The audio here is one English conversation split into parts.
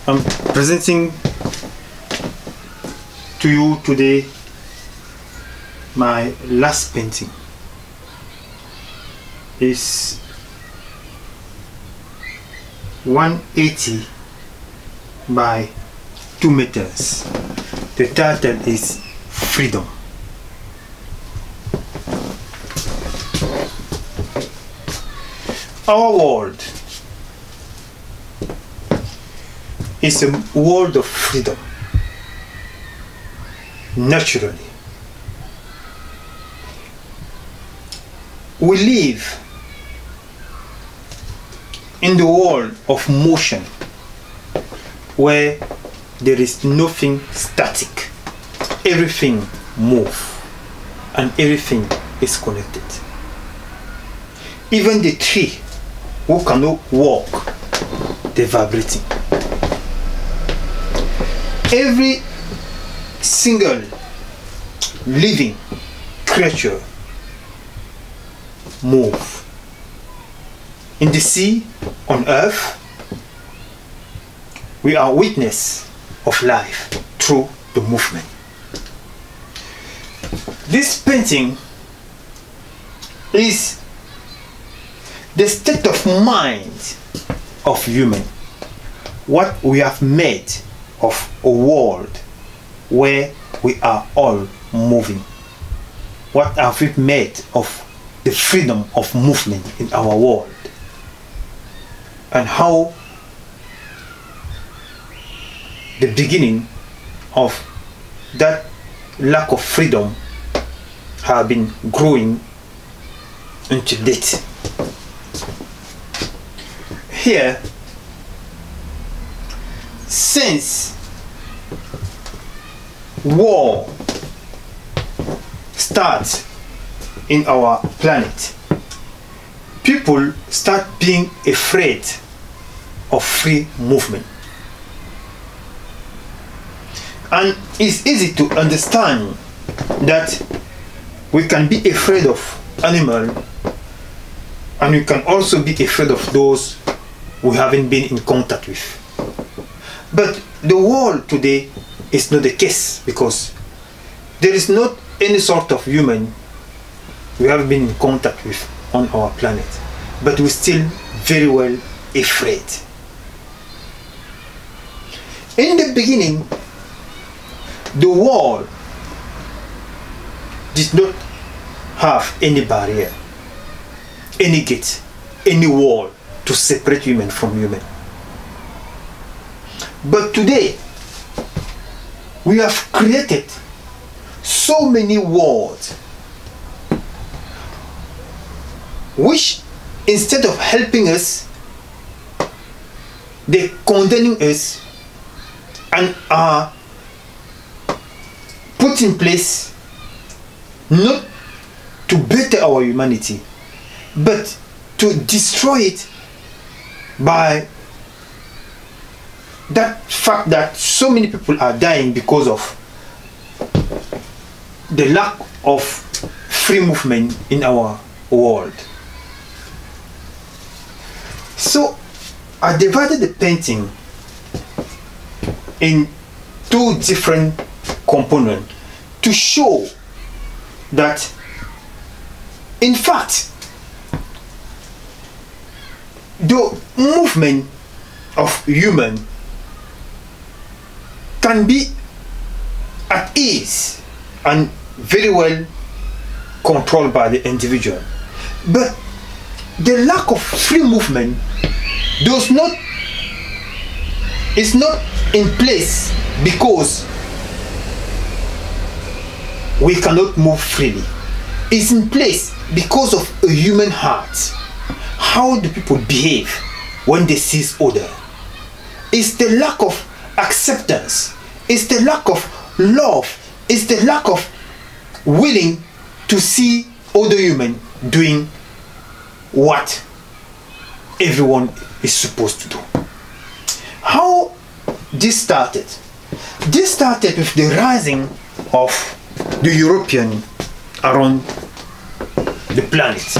I'm presenting to you today my last painting. It's 180 by 2 meters. The title is Freedom. Our world is a world of freedom, naturally. We live in the world of motion where there is nothing static. Everything moves and everything is connected. Even the tree who cannot walk, they're vibrating. Every single living creature move. In the sea, on earth, we are witness of life through the movement. This painting is the state of mind of human. What we have made of a world where we are all moving. What have we made of the freedom of movement in our world? And how the beginning of that lack of freedom have been growing until date. Here, since war starts in our planet, people start being afraid of free movement. And it's easy to understand that we can be afraid of animals, and we can also be afraid of those we haven't been in contact with. But the world today is not the case, because there is not any sort of human we have been in contact with on our planet, but we're still very well afraid. In the beginning, the world did not have any barrier, any gate, any wall to separate human from human. But today, we have created so many walls which, instead of helping us, they're condemning us and are put in place not to better our humanity, but to destroy it by that fact that so many people are dying because of the lack of free movement in our world. So I divided the painting in 2 different components to show that, in fact, the movement of human can be at ease and very well controlled by the individual. But the lack of free movement is not in place because we cannot move freely. It's in place because of a human heart. How do people behave when they see order? It's the lack of acceptance. It's the lack of love. It's the lack of willing to see other human doing what everyone is supposed to do. How this started? This started with the rising of the European around the planet.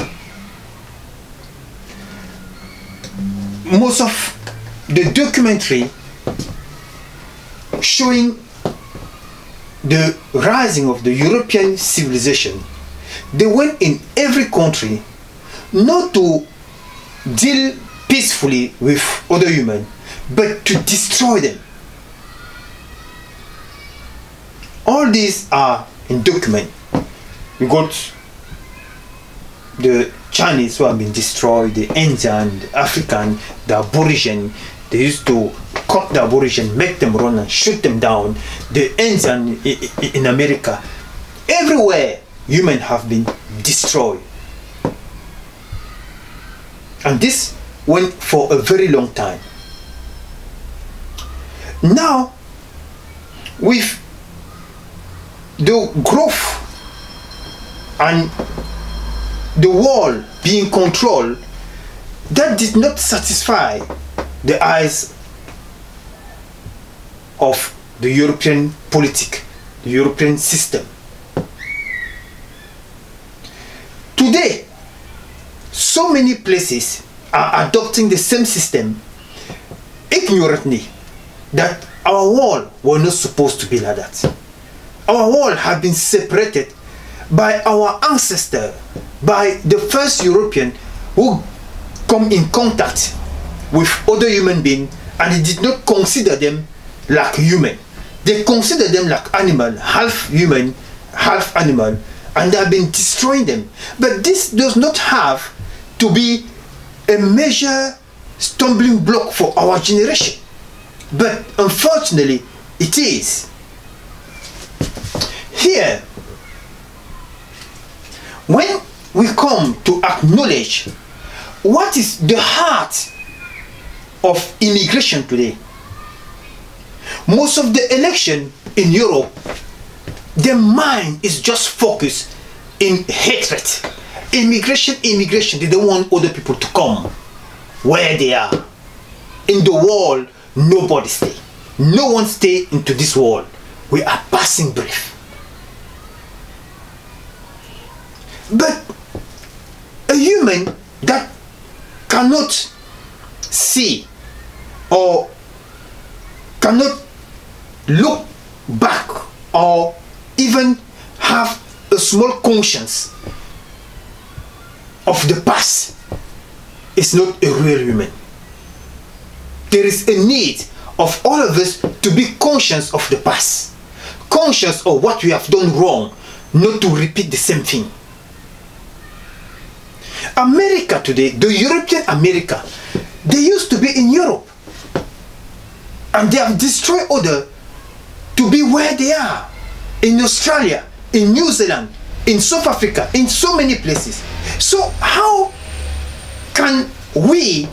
Most of the documentary showing the rising of the European civilization, they went in every country not to deal peacefully with other humans, but to destroy them. All these are in document. We got the Chinese who have been destroyed, the Indian, the African, the Aborigine. They used to cut the Aborigine, make them run and shoot them down. The Indian in America. Everywhere humans have been destroyed. And this went for a very long time. Now, with the growth and the world being controlled, that did not satisfy the eyes of the European politic, the European system. Today, so many places are adopting the same system ignorantly, that our world was not supposed to be like that. Our world have been separated by our ancestor, by the first European who come in contact with other human beings, and they did not consider them like human. They consider them like animal, half human, half animal, and they have been destroying them. But this does not have to be a major stumbling block for our generation. But unfortunately, it is. Here, when we come to acknowledge what is the heart of immigration today, most of the election in Europe, their mind is just focused in hatred. Immigration, they don't want other people to come where they are. In the world, nobody stay. No one stay into this world. We are passing brief. But a human that cannot see or cannot look back or even have a small conscience of the past is not a real human. There is a need of all of us to be conscious of the past, conscious of what we have done wrong, not to repeat the same thing. America today, the European America, they used to be in Europe, and they have destroyed order to be where they are, in Australia, in New Zealand, in South Africa, in so many places. So how can we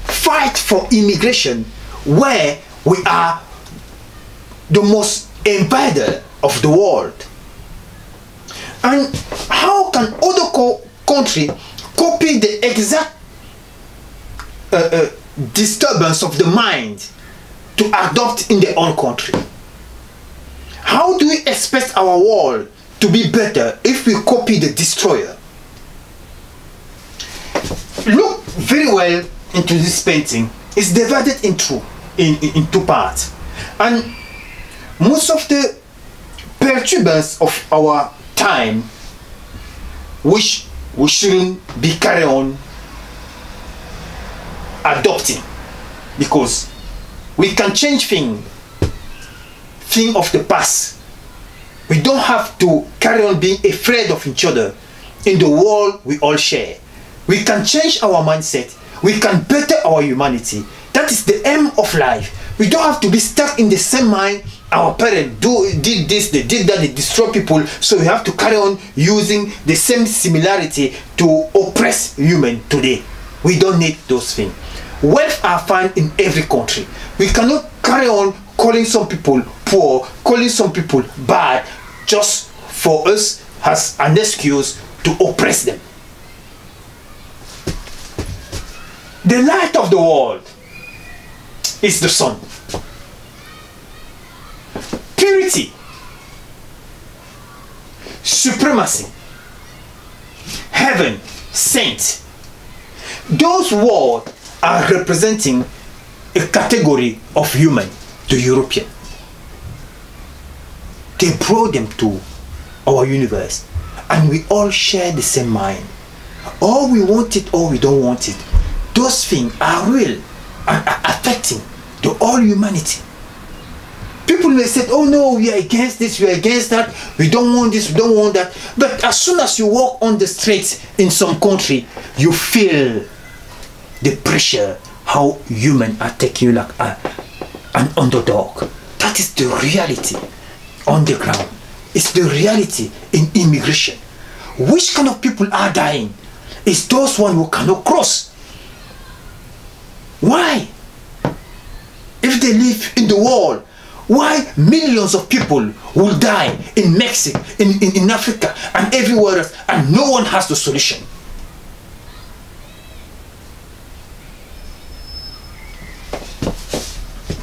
fight for immigration where we are the most invader of the world? And how can other countries copy the exact disturbance of the mind to adopt in their own country? How do we expect our world to be better if we copy the destroyer? Look very well into this painting. It's divided in two parts, and most of the perturbance of our time, which we shouldn't be carry on adopting, because we can change things of the past. We don't have to carry on being afraid of each other in the world we all share. We can change our mindset. We can better our humanity. That is the aim of life. We don't have to be stuck in the same mind. Our parents did this, they did that, they destroy people, so we have to carry on using the same similarity to oppress human today. We don't need those things. Wealth are found in every country. We cannot carry on calling some people poor, calling some people bad, just for us as an excuse to oppress them. The light of the world is the sun. Purity, supremacy, heaven, saint. Those words are representing a category of human, the European. they brought them to our universe, and we all share the same mind. Or we want it or we don't want it. Those things are real and are affecting the whole humanity. People may say, oh no, we are against this, we are against that, we don't want this, we don't want that. But as soon as you walk on the streets in some country, you feel the pressure, how human are taking you like an underdog. That is the reality on the ground. It's the reality in immigration. Which kind of people are dying? It's those ones who cannot cross. Why? If they live in the world, why millions of people will die in Mexico, in Africa, and everywhere else, and no one has the solution?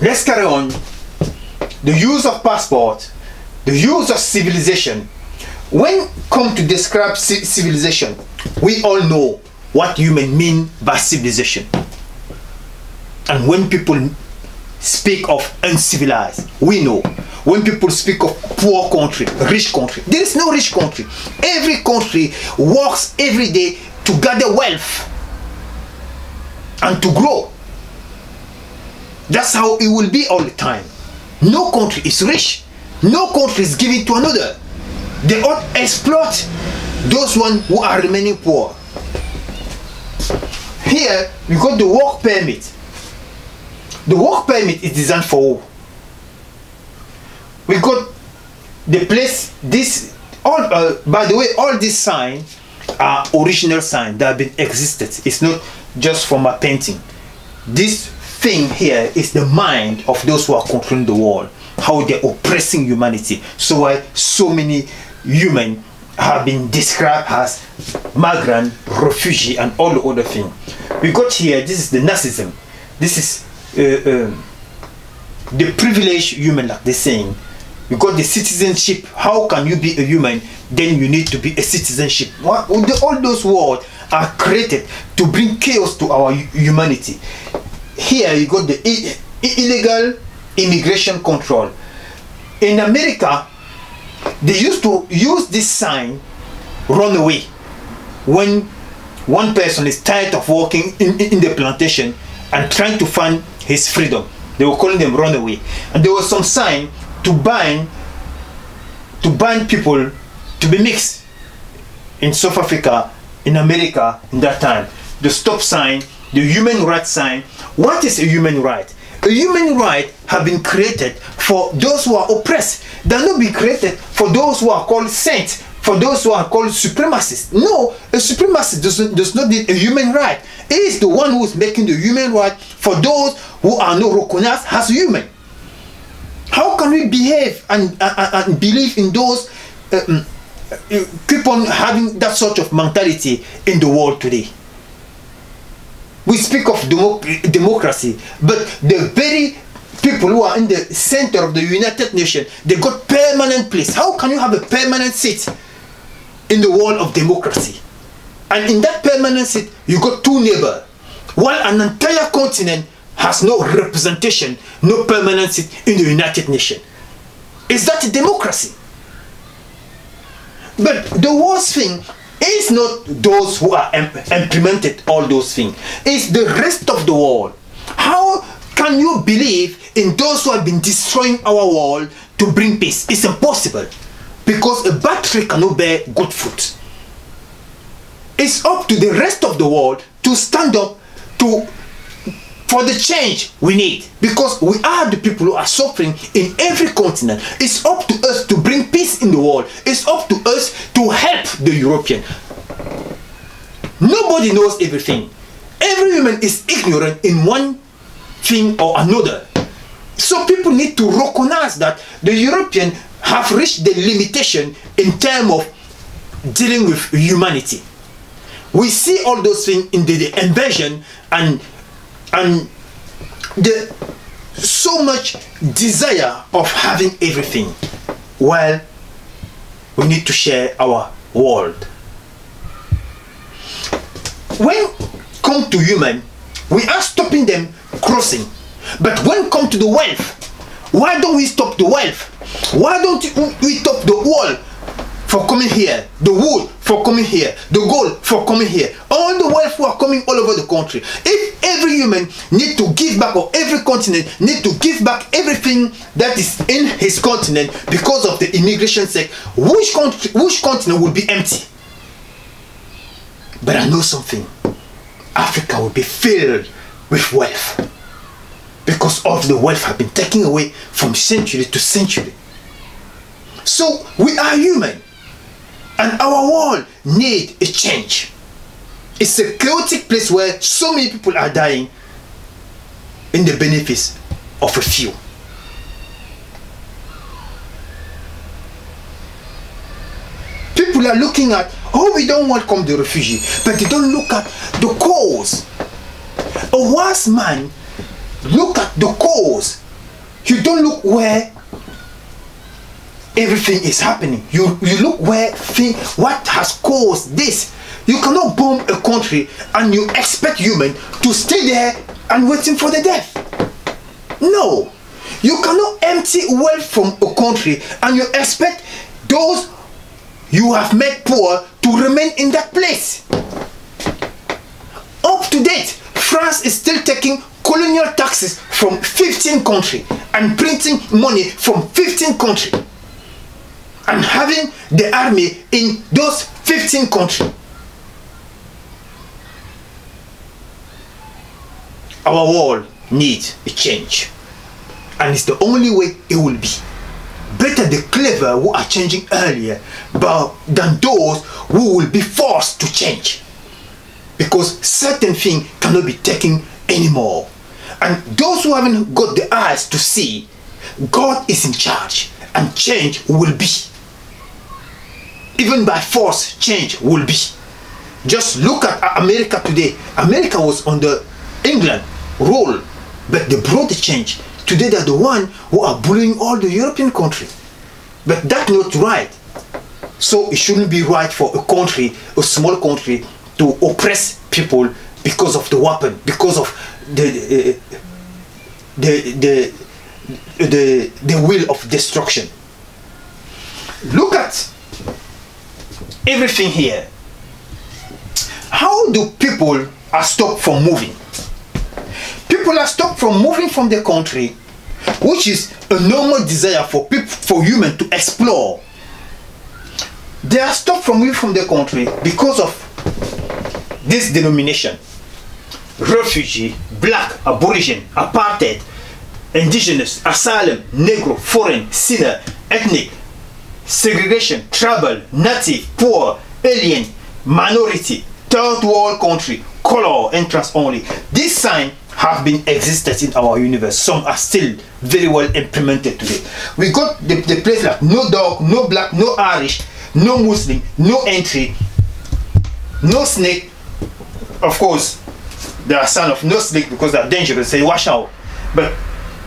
Let's carry on. The use of passport, the use of civilization. When come to describe civilization, we all know what human mean by civilization. And when people speak of uncivilized, we know. When people speak of poor country, rich country, there is no rich country. Every country works every day to gather wealth and to grow. That's how it will be all the time. No country is rich. No country is giving to another. They all exploit those ones who are remaining poor. Here we got the work permit. The work permit is designed for who? We got the place, this, all, by the way, all these signs are original signs that have been existed. It's not just from a painting. This thing here is the mind of those who are controlling the world, how they're oppressing humanity. So why so many humans have been described as migrant, refugee, and all the other things. We got here, this is the Nazism. This is the privileged human, like they're saying. You got the citizenship. How can you be a human? Then you need to be a citizenship. All those words are created to bring chaos to our humanity. Here you got the illegal immigration control. In America, they used to use this sign, run away. When one person is tired of working in the plantation and trying to find his freedom, they were calling them runaway. And there was some sign to bind people to be mixed. In South Africa, in America, in that time, the stop sign, the human rights sign. What is a human right? A human right have been created for those who are oppressed. They are not being created for those who are called saints, for those who are called supremacists. No, a supremacist does not need a human right. It is the one who is making the human right for those who are not recognized as human. How can we behave and believe in those, keep on having that sort of mentality in the world today? We speak of democracy, but the very people who are in the center of the United Nations, they got permanent place. How can you have a permanent seat in the world of democracy? And in that permanent seat, you got two neighbors, while an entire continent has no representation, no permanent seat in the United Nations. Is that a democracy? But the worst thing is not those who are implemented all those things. It's the rest of the world. How can you believe in those who have been destroying our world to bring peace? It's impossible. Because a bad tree cannot bear good fruit. It's up to the rest of the world to stand up for the change we need, because we are the people who are suffering in every continent. It's up to us to bring peace in the world. It's up to us to help the European. Nobody knows everything. Every human is ignorant in one thing or another. So people need to recognize that the European have reached the limitation in terms of dealing with humanity. We see all those things in the invasion and the so much desire of having everything. Well, we need to share our world. When come to human, we are stopping them crossing. But when come to the wealth, why don't we stop the wealth? Why don't we top the wall for coming here, the wood for coming here, the gold for coming here, all the wealth who are coming all over the country? If every human need to give back, or every continent need to give back everything that is in his continent because of the immigration sake, which continent will be empty? But I know something. Africa will be filled with wealth, because of the wealth have been taken away from century to century. So we are human, and our world need a change. It's a chaotic place where so many people are dying in the benefits of a few. People are looking at, oh, we don't welcome the refugee, but they don't look at the cause. A wise man look at the cause. You don't look where everything is happening. You look where what has caused this. You cannot bomb a country and you expect human to stay there and waiting for the death. No. You cannot empty wealth from a country and you expect those you have made poor to remain in that place. Up to date, France is still taking colonial taxes from 15 countries and printing money from 15 countries and having the army in those 15 countries. Our world needs a change, and it's the only way it will be. Better the clever who are changing earlier than those who will be forced to change, because certain things cannot be taken anymore. And those who haven't got the eyes to see, God is in charge and change will be. Even by force, change will be. Just look at America today. America was under England rule, but they brought the change. Today they're the ones who are bullying all the European countries. But that's not right. So it shouldn't be right for a country, a small country, to oppress people because of the weapon, because of the will of destruction. Look at everything here. How do people are stopped from moving? People are stopped from moving from the country, which is a normal desire for people, for humans to explore. They are stopped from moving from the country because of this denomination: refugee, black, aborigine, apartheid, indigenous, asylum, negro, foreign, sinner, ethnic, segregation, tribal, native, poor, alien, minority, third world country, color, entrance only. These signs have been existed in our universe. Some are still very well implemented today. We got the place like no dog, no black, no Irish, no Muslim, no entry, no snake. Of course, there are signs of no snake because they are dangerous, say watch out. But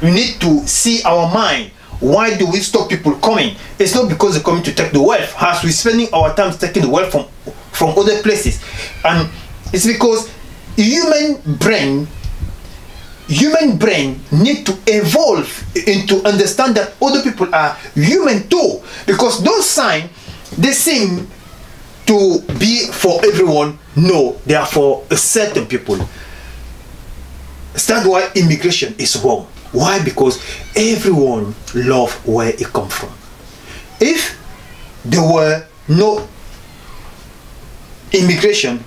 we need to see our mind. Why do we stop people coming? It's not because they're coming to take the wealth, as we're spending our time taking the wealth from other places. And it's because human brain need to evolve into understand that other people are human too. Because those signs, they seem to be for everyone. No, they are for a certain people. That's why immigration is wrong. Why? Because everyone loves where it comes from. If there were no immigration,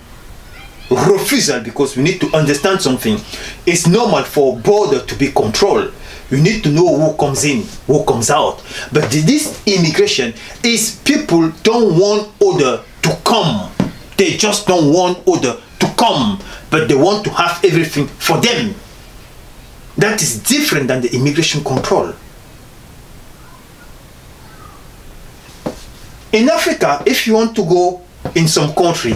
refusal, because we need to understand something, it's normal for border to be controlled. You need to know who comes in, who comes out. But this immigration is people don't want order to come. They just don't want order to come, but they want to have everything for them. That is different than the immigration control. In Africa, if you want to go in some country,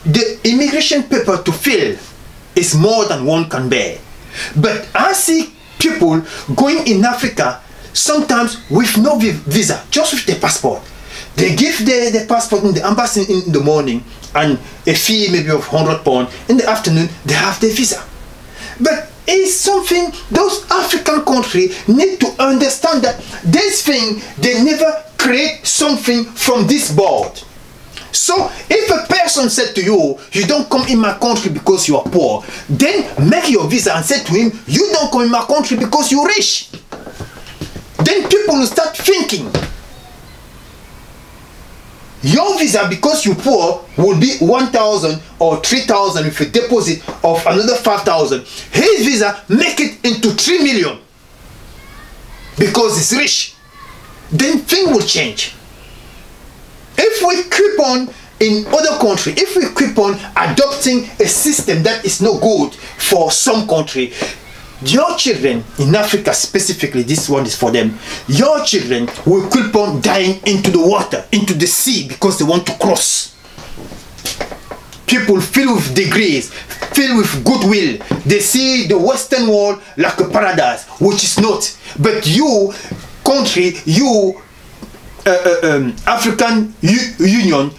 the immigration paper to fill is more than one can bear. But I see people going in Africa sometimes with no visa, just with their passport. They give the passport in the embassy in the morning and a fee maybe of £100. In the afternoon, they have their visa. But is something those African countries need to understand, that this thing, they never create something from this board. So if a person said to you, you don't come in my country because you are poor, then make your visa and say to him, you don't come in my country because you're rich. Then people will start thinking, your visa, because you're poor, will be 1,000 or 3,000 with a deposit of another 5,000. His visa, make it into 3 million because he's rich. Then things will change. If we keep on in other countries, if we keep on adopting a system that is no good for some country, your children in Africa specifically, this one is for them, your children will keep on dying into the water, into the sea, because they want to cross. People filled with degrees, filled with goodwill, they see the Western world like a paradise, which is not. But you, country, you African Union,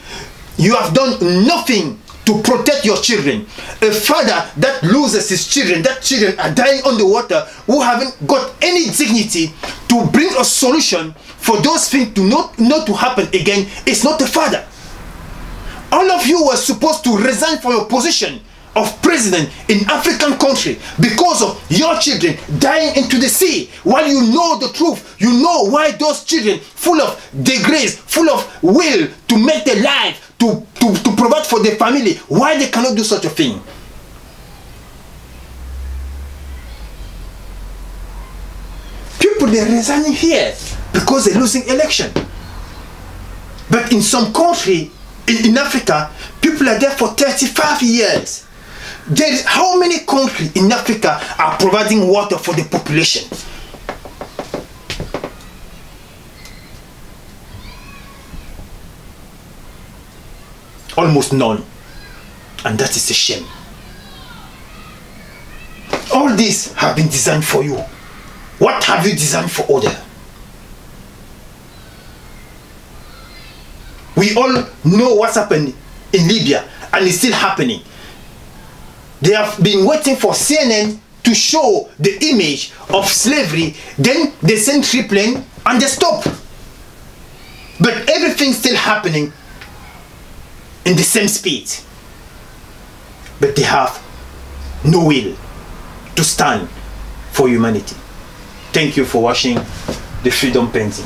you have done nothing to protect your children. A father that loses his children, that children are dying on the water, who haven't got any dignity to bring a solution for those things to not to happen again, is not a father. All of you were supposed to resign from your position of president in African country because of your children dying into the sea, while you know the truth. You know why those children, full of degrees, full of will to make their life, to provide for their family, why they cannot do such a thing. People, they're resigning here because they're losing election. But in some country in Africa, people are there for 35 years. There is, how many countries in Africa are providing water for the population? Almost none. And that is a shame. All these have been designed for you. What have you designed for others? We all know what's happened in Libya, and it's still happening. They have been waiting for CNN to show the image of slavery. Then they send 3 planes and they stop. But everything's still happening in the same speed. But they have no will to stand for humanity. Thank you for watching The Freedom Painting.